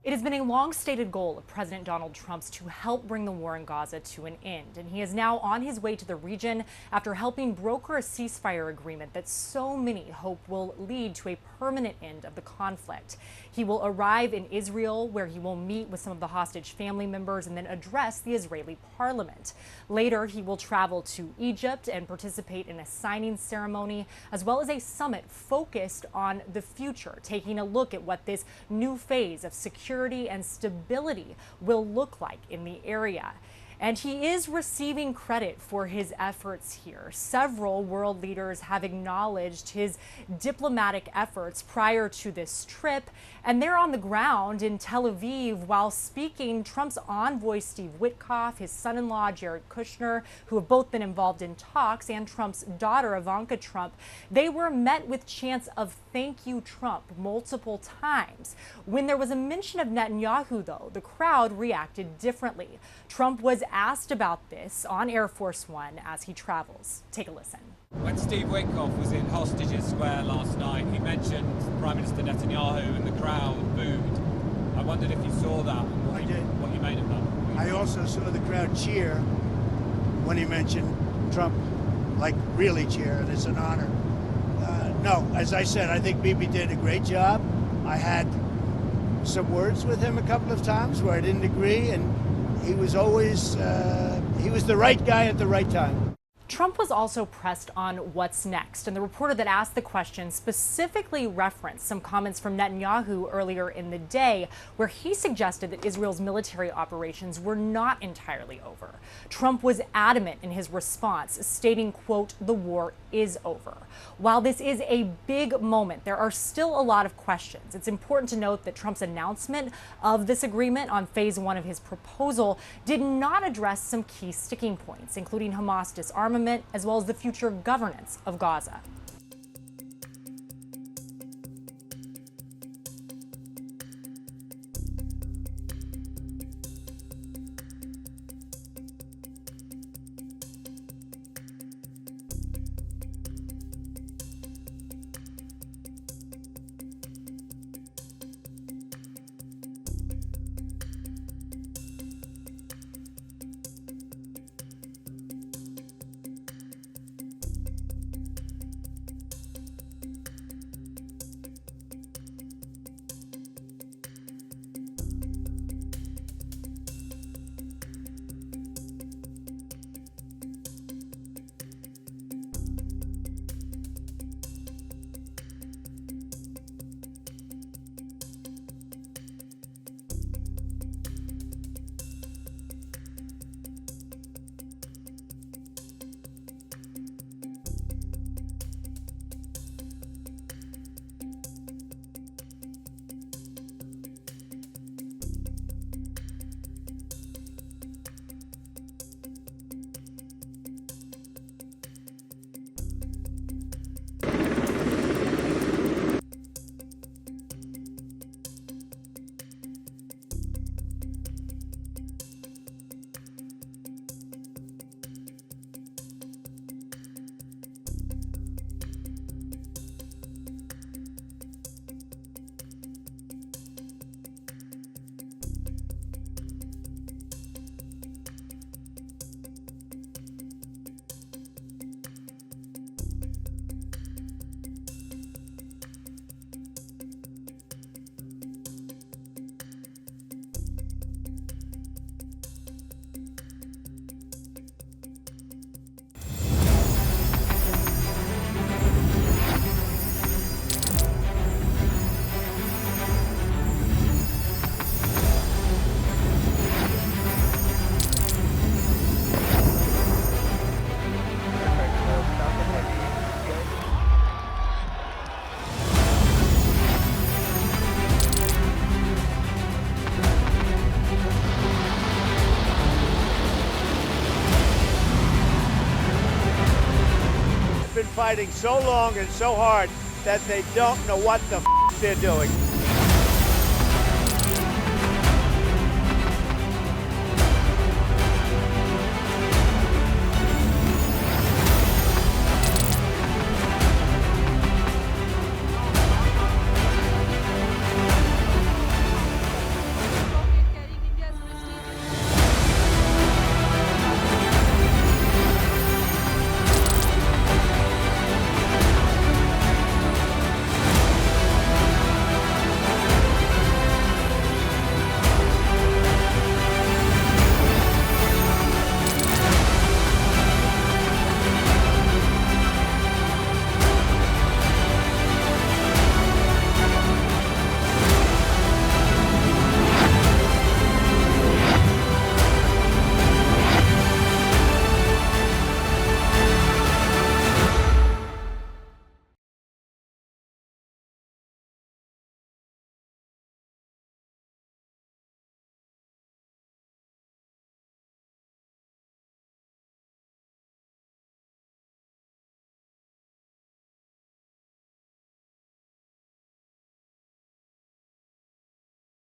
It has been a long-stated goal of President Donald Trump's to help bring the war in Gaza to an end, and he is now on his way to the region after helping broker a ceasefire agreement that so many hope will lead to a permanent end of the conflict. He will arrive in Israel, where he will meet with some of the hostage family members and then address the Israeli parliament. Later, he will travel to Egypt and participate in a signing ceremony, as well as a summit focused on the future, taking a look at what this new phase of security and stability will look like in the area. And he is receiving credit for his efforts here. Several world leaders have acknowledged his diplomatic efforts prior to this trip, and they're on the ground in Tel Aviv while speaking. Trump's envoy, Steve Witkoff, his son-in-law, Jared Kushner, who have both been involved in talks, and Trump's daughter, Ivanka Trump, they were met with chants of "Thank you, Trump," multiple times. When there was a mention of Netanyahu, though, the crowd reacted differently. Trump was asked about this on Air Force One as he travels. Take a listen. When Steve Witkoff was in Hostages Square last night, he mentioned Prime Minister Netanyahu and the crowd booed. I wondered if you saw that and what you made of that. I also saw the crowd cheer when he mentioned Trump, like really cheer, and it's an honor. No, as I said, I think Bibi did a great job. I had some words with him a couple of times where I didn't agree, and he was always, he was the right guy at the right time. Trump was also pressed on what's next, and the reporter that asked the question specifically referenced some comments from Netanyahu earlier in the day, where he suggested that Israel's military operations were not entirely over. Trump was adamant in his response, stating, quote, "The war is over." While this is a big moment, there are still a lot of questions. It's important to note that Trump's announcement of this agreement on phase one of his proposal did not address some key sticking points, including Hamas disarmament, as well as the future governance of Gaza. Fighting so long and so hard that they don't know what the they're doing.